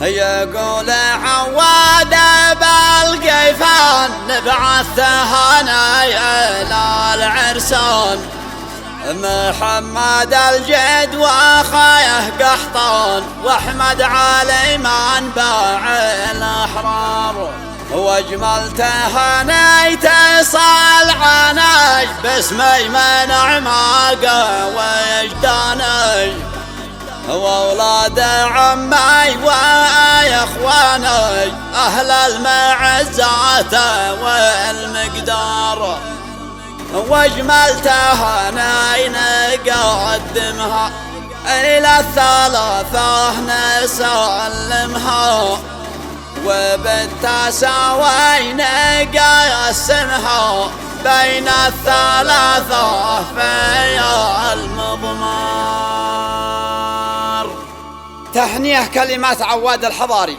يقول عواد بالقيفان نبعث تهاني للعرسان، محمد الجد واخايه قحطان، واحمد علي منبع الاحرار، واجمل تهاني تصل عناي باسمي منع ماقه وجداني، واولاد عمي واخواني اهل المعزات والمقدار، واجمل تهاني نقدمها الى الثلاثه نسلمها، وبالتساوي نقسمها بين الثلاثه في المضمار. تهنئة كلمات عواد الحضاري،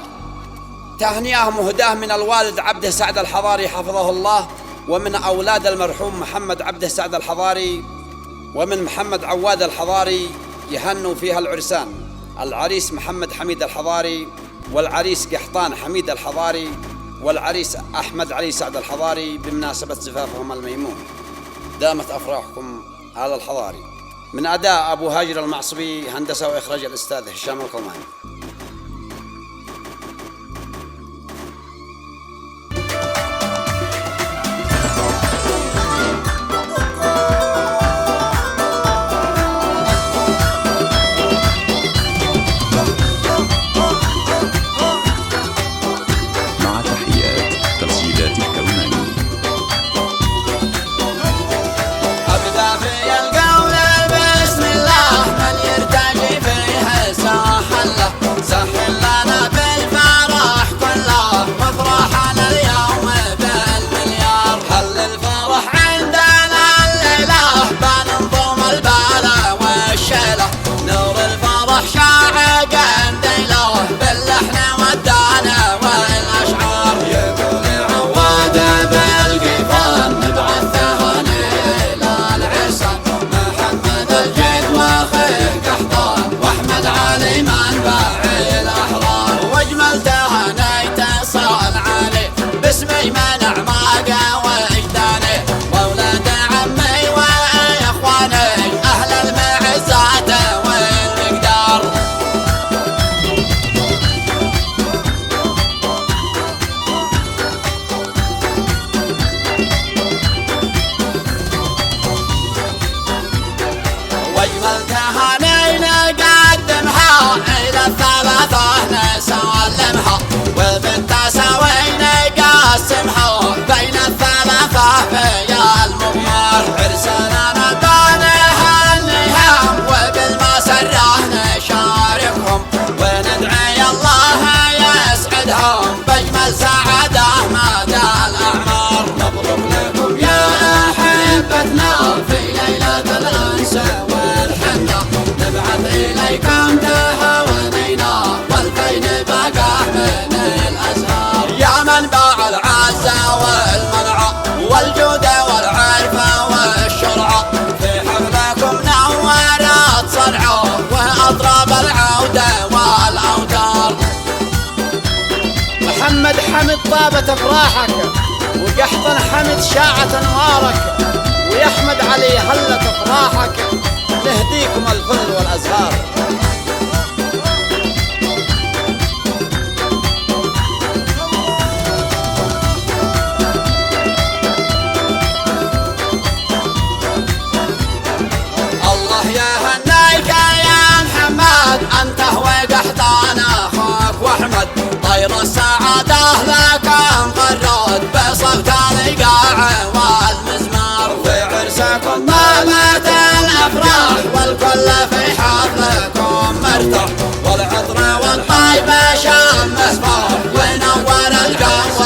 تهنئة مهداة من الوالد عبده سعد الحضاري حفظه الله، ومن أولاد المرحوم محمد عبده سعد الحضاري، ومن محمد عواد الحضاري يهنوا فيها العرسان، العريس محمد حميد الحضاري، والعريس قحطان حميد الحضاري، والعريس أحمد علي سعد الحضاري بمناسبة زفافهم الميمون. دامت أفراحكم على الحضاري. من أداء أبو هاجر المعصبي، هندسة وإخراج الأستاذ هشام القلماني. مع تحيات تسجيلات الكوناني. أبدأ في القول بسم الله، من يرتجي فيه ساحل له، سهل لنا بالفرح كله، وافرحنا اليوم بالمليار. هل الفرح عندنا الليلة بننظم البلا والشيلة، نور الفرح شاع قنديله باللحن والدانة والأشعار. يقول عواد بالقيفان نبعث تهاني للعرسان، محمد الجد واخيه قحطان، واحمد علي منبع الاحرار، واجمل تهاني تصل عليه باسمي منع ماقه وجداني، واولاد عمي واخواني اهل المعزات والمقدار. واجمل تهاني نقدمها الى الثلاثه نسلمها، وبالتساوي نقسمها بين الثلاثه في المضمار. عرسنا نهنيهم وبالمسره نشاركهم، وندعي الله يسعدهم باجمل سعاده مدى الاعمار. مبروك لكم يا احبتنا في ليله الانس والحنه، نبعث اليكم تهانينا والفين بقاه من الازهار. يا منبع العزه والمنعه والجود والعرفه والشرعه، في حفلكم نورت صرعه واطراب العوده والاوتار. محمد حمد طابت افراحك، وقحطن حمد شاعت انوارك، ويحمد علي هلت افراحك، نهديكم الفل والازهار. الله يهنيك يا محمد، انت وقحطان اخوك واحمد، طير السعاده لك انقرد بصوت الايقاع والمزمار. في عرسكم طابت الافراح والكل في حفلكم مرتاح، والعطر والطيب شم مصباح ونور القلب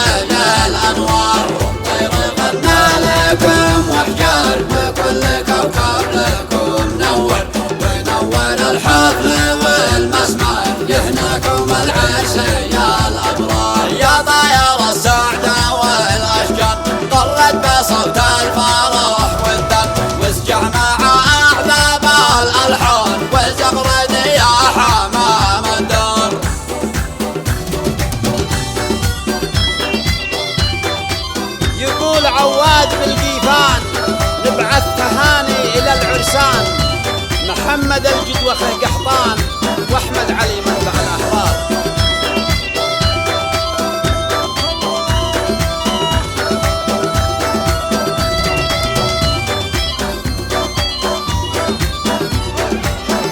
الانوار. طير غنى لكم واحجار وكل كوكب لكم نور، ونور الحفل والمسمع يهناكم العرس يا الابرار. يا طير السعده والاشجار طرت بصوت الفرح والدم، واسجع مع اعذاب الالحان وزغرد يا حمام الدار. محمد الجد وخه قحطان واحمد علي منبع الاحرار.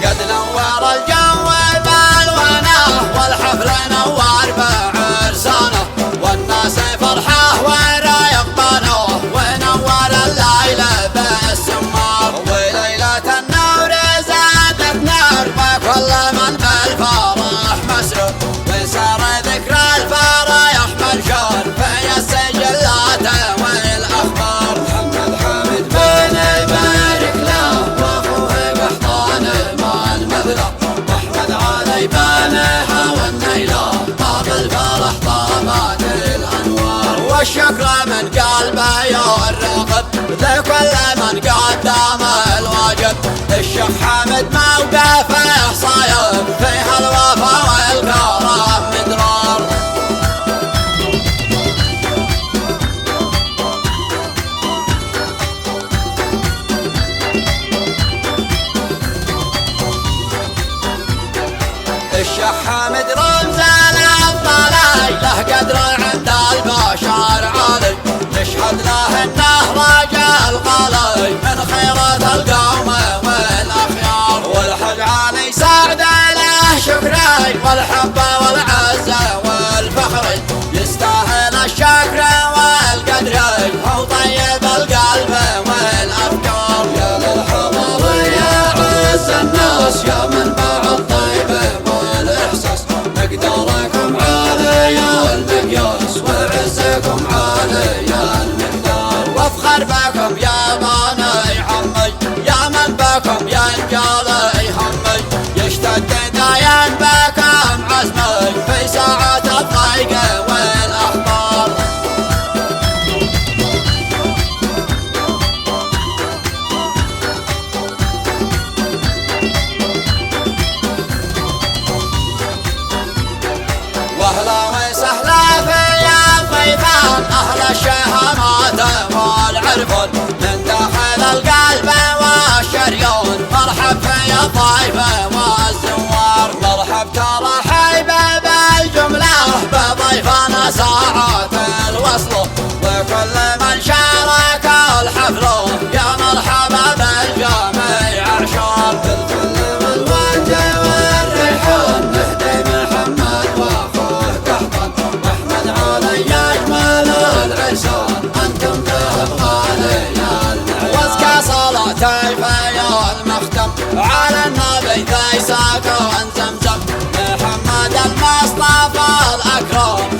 قد نور الجو بالوانه والحفل نور بعرسانه والناس فرحه ورايق بانه ونور الليل بالسمار وليلة النور زادت نور وكل من بالفرح مسرور وصار ذكرى الفرح منشور في السجلات والاخبار. محمد حامد بن يبارك له واخوه قحطان مع المذله واحمد علي بنها والنيله طاب الفرح طابت الانوار والشكر من قلبه يرغب لكل من قدم الواجب. الشيخ حامد موقفه صايب فيها الوفا والكرم مدرار. الشيخ حامد رمز الأبطال له قدر عند البشر عالي نشهد له انه رجل غالي من خيرات القوم والاخيار والحج علي سعد له شكري والحب والعزه والفخر يستاهل الشكر والقدر هو طيب القلب والافكار. يا للحضر يا عز الناس يا منبع الطيب والاحساس مقداركم عالي يا المقياس وعزكم عالي يا المقدار وافخر بكم يا بني عمي يا من بكم ينجلي همي يشتد داين بكم عزمي في ساعة الضيق والاخبار. واهلا وسهلا في الضيفان اهل الشهامات والعرفان من داخل القلب والشريان مرحب في الضيفه والزوار. مرحب ترحيب بالجمله بضيفنا ساعات الوصل وكل من شارك الحفل يا مرحبا بالجميع عشار. بالفل والوجه والريحان نهدي محمد واخوه قحطان واحمد علي اجمل العرسان انتم ذهب غالي المعيار. وازكى صلاتي في المختم على النبي ذي ساكن زمزم محمد المصطفى الاكرم